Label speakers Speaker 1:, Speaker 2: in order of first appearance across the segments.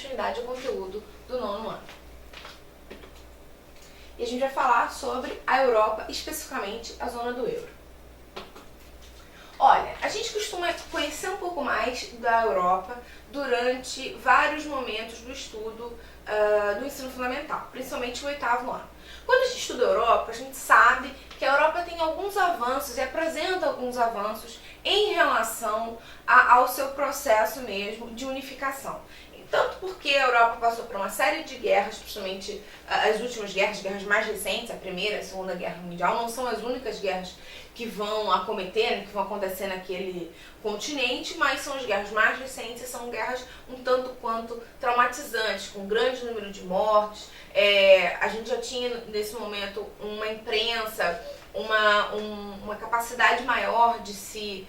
Speaker 1: continuidade ao conteúdo do nono ano. E a gente vai falar sobre a Europa, especificamente a zona do euro. Olha, a gente costuma conhecer um pouco mais da Europa durante vários momentos do estudo do ensino fundamental, principalmente o 8º ano. Quando a gente estuda a Europa, a gente sabe que a Europa tem alguns avanços e apresenta alguns avanços em relação ao seu processo mesmo de unificação. Tanto porque a Europa passou por uma série de guerras, principalmente as últimas guerras mais recentes, a Primeira e a Segunda Guerra Mundial, não são as únicas guerras que vão acometer, que vão acontecer naquele continente, mas são as guerras mais recentes e são guerras um tanto quanto traumatizantes, com um grande número de mortes. A gente já tinha nesse momento uma imprensa, uma capacidade maior de se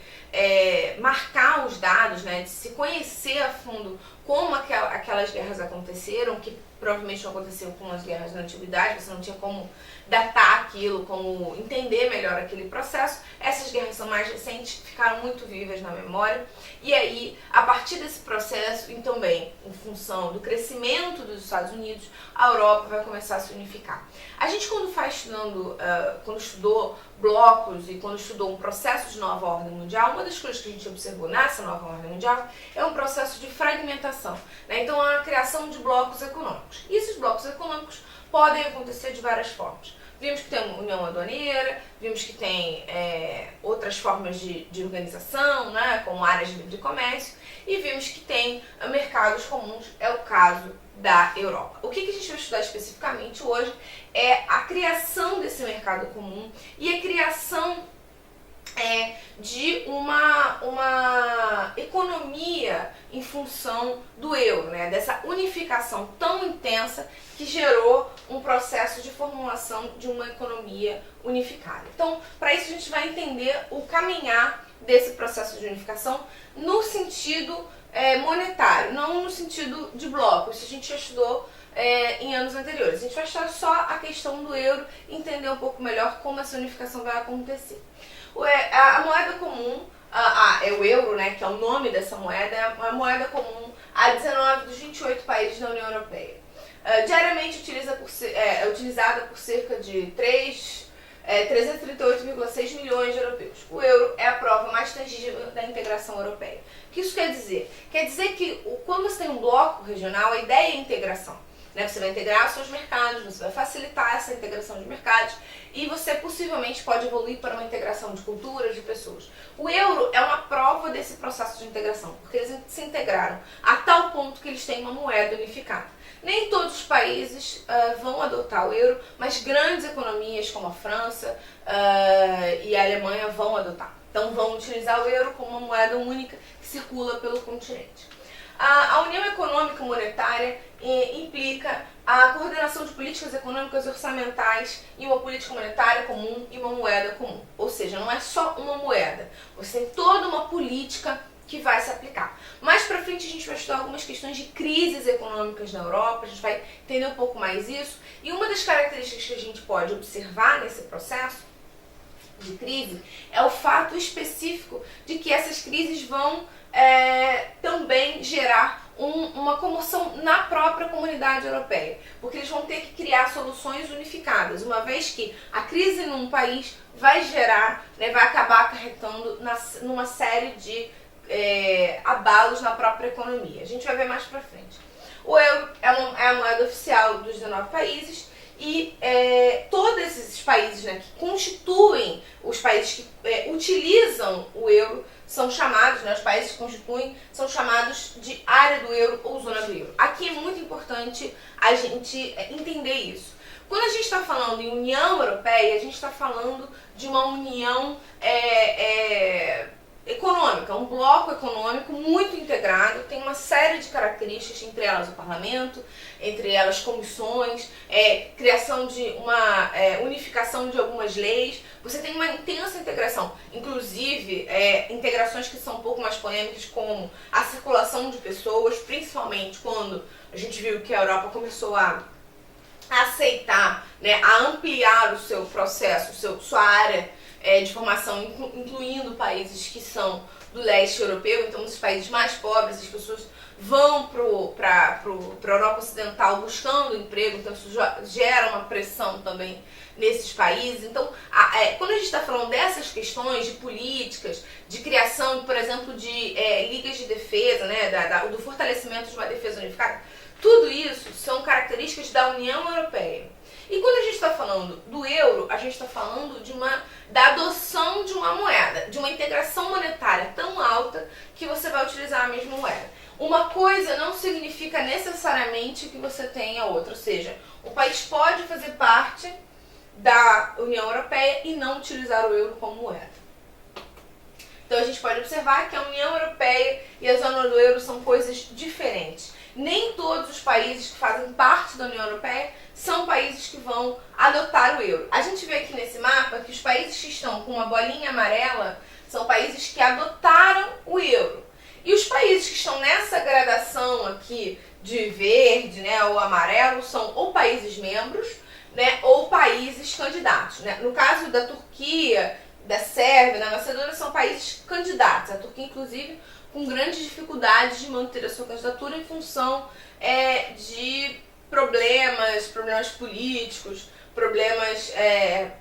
Speaker 1: marcar os dados, né, de se conhecer a fundo como aquelas guerras aconteceram, que provavelmente não aconteceu com as guerras da antiguidade, você não tinha como datar aquilo, como entender melhor aquele processo. Essas guerras são mais recentes, ficaram muito vivas na memória, e aí, a partir desse processo, e também em função do crescimento dos Estados Unidos, a Europa vai começar a se unificar. A gente quando estudou blocos e quando estudou um processo de nova ordem mundial, uma das coisas que a gente observou nessa nova ordem mundial é um processo de fragmentação, né? Então, a criação de blocos econômicos. E esses blocos econômicos podem acontecer de várias formas. Vimos que tem uma união aduaneira, vimos que tem outras formas de organização, né, como áreas de livre comércio, e vimos que tem mercados comuns, é o caso da Europa. O que a gente vai estudar especificamente hoje é a criação desse mercado comum e a criação de uma economia em função do euro, né? Dessa unificação tão intensa que gerou um processo de formulação de uma economia unificada. Então, para isso a gente vai entender o caminhar desse processo de unificação no sentido monetário, não no sentido de bloco. Isso a gente já estudou em anos anteriores. A gente vai estudar só a questão do euro e entender um pouco melhor como essa unificação vai acontecer. A moeda comum, é o euro, né, que é o nome dessa moeda, é uma moeda comum a 19 dos 28 países da União Europeia. Diariamente é utilizada por cerca de 338,6 milhões de europeus. O euro é a prova mais tangível da integração europeia. O que isso quer dizer? Quer dizer que quando você tem um bloco regional, a ideia é a integração. Né? Você vai integrar os seus mercados, você vai facilitar essa integração de mercados e você possivelmente pode evoluir para uma integração de culturas, de pessoas. O euro é uma prova desse processo de integração, porque eles se integraram a tal ponto que eles têm uma moeda unificada. Nem todos os países vão adotar o euro, mas grandes economias como a França e a Alemanha vão adotar. Então vão utilizar o euro como uma moeda única que circula pelo continente. A União Econômica e Monetária implica a coordenação de políticas econômicas e orçamentais e uma política monetária comum e uma moeda comum. Ou seja, não é só uma moeda, você tem toda uma política que vai se aplicar. Mais pra frente a gente vai estudar algumas questões de crises econômicas na Europa, a gente vai entender um pouco mais isso. E uma das características que a gente pode observar nesse processo de crise é o fato específico de que essas crises vão também gerar uma comoção na própria comunidade europeia, porque eles vão ter que criar soluções unificadas, uma vez que a crise num país vai gerar, vai acabar acarretando numa série de abalos na própria economia. A gente vai ver mais pra frente. O euro é a moeda oficial dos 19 países e todos esses países, né, que constituem os países que utilizam o euro são chamados, né, os países que constituem são chamados de área do euro ou zona do euro. Aqui é muito importante a gente entender isso. Quando a gente está falando em União Europeia, a gente está falando de uma união econômica, um bloco econômico muito integrado, tem uma série de características, entre elas o parlamento, entre elas comissões, criação de uma unificação de algumas leis. Você tem uma intensa integração, inclusive integrações que são um pouco mais polêmicas, como a circulação de pessoas, principalmente quando a gente viu que a Europa começou a aceitar, né, a ampliar o seu processo, sua área de formação, incluindo países que são do leste europeu, então os países mais pobres, as pessoas vão para a Europa Ocidental buscando emprego, então isso gera uma pressão também nesses países. Então, quando a gente está falando dessas questões de políticas, de criação, por exemplo, de ligas de defesa, né, do fortalecimento de uma defesa unificada, tudo isso são características da União Europeia. E quando a gente está falando do euro, a gente está falando da adoção de uma moeda, de uma integração monetária tão alta que você vai utilizar a mesma moeda. Uma coisa não significa necessariamente que você tenha outra, ou seja, o país pode fazer parte da União Europeia e não utilizar o euro como moeda. Então a gente pode observar que a União Europeia e a zona do euro são coisas diferentes. Nem todos os países que fazem parte da União Europeia são países que vão adotar o euro. A gente vê aqui nesse mapa que os países que estão com uma bolinha amarela são países que adotaram o euro. E os países que estão nessa gradação aqui de verde, né, ou amarelo, são ou países membros, né, ou países candidatos. Né? No caso da Turquia, da Sérvia, da Macedônia, são países candidatos. A Turquia, inclusive, com grandes dificuldades de manter a sua candidatura em função de problemas políticos,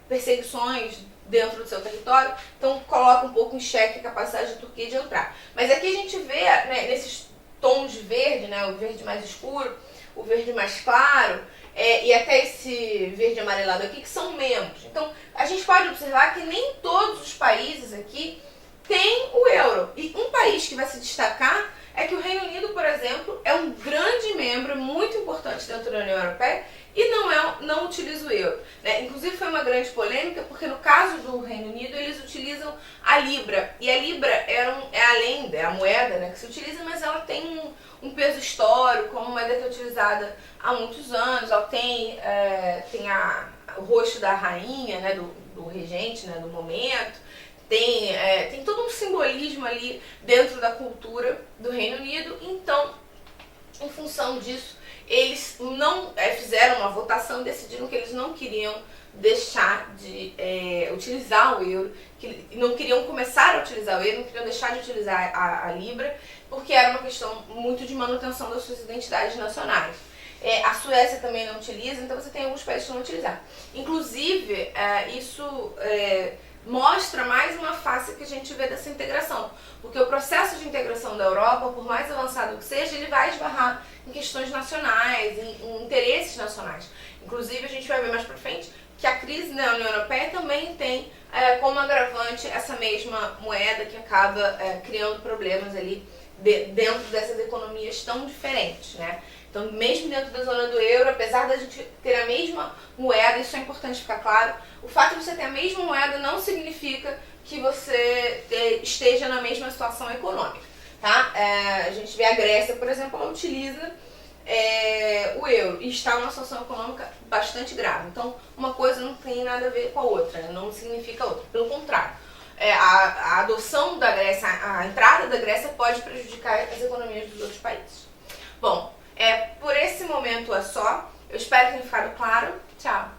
Speaker 1: perseguições dentro do seu território, então coloca um pouco em xeque a capacidade da Turquia de entrar. Mas aqui a gente vê, né, nesses tons de verde, né, o verde mais escuro, o verde mais claro, e até esse verde amarelado aqui, que são membros. Então a gente pode observar que nem todos os países aqui têm o euro. E um país que vai se destacar é que o Reino Unido, por exemplo, é um grande membro, muito importante dentro da União Europeia e não utiliza o euro. Né? Inclusive foi uma grande polêmica porque no caso do Reino Unido eles utilizam a Libra. E a Libra é a moeda, né, que se utiliza, mas ela tem um peso histórico, como moeda que é utilizada há muitos anos. Ela tem o rosto da rainha, né, do regente, né, do momento. Tem todo um simbolismo ali dentro da cultura do Reino Unido. Então, em função disso, eles não fizeram uma votação e decidiram que eles não queriam deixar de utilizar o euro, que não queriam começar a utilizar o euro, não queriam deixar de utilizar a Libra, porque era uma questão muito de manutenção das suas identidades nacionais. A Suécia também não utiliza, então você tem alguns países que não utilizam. Inclusive, isso mostra mais uma face que a gente vê dessa integração, porque o processo de integração da Europa, por mais avançado que seja, ele vai esbarrar em questões nacionais, em interesses nacionais. Inclusive, a gente vai ver mais pra frente que a crise na União Europeia também tem como agravante essa mesma moeda que acaba criando problemas ali dentro dessas economias tão diferentes, né? Então, mesmo dentro da zona do euro, apesar da gente ter a mesma moeda, isso é importante ficar claro, o fato de você ter a mesma moeda não significa que você esteja na mesma situação econômica, tá? A gente vê a Grécia, por exemplo, ela utiliza o euro e está numa situação econômica bastante grave. Então, uma coisa não tem nada a ver com a outra, não significa outra. Pelo contrário, a adoção da Grécia, a entrada da Grécia pode prejudicar as economias dos outros países. Bom, por esse momento é só. Eu espero que tenha ficado claro. Tchau!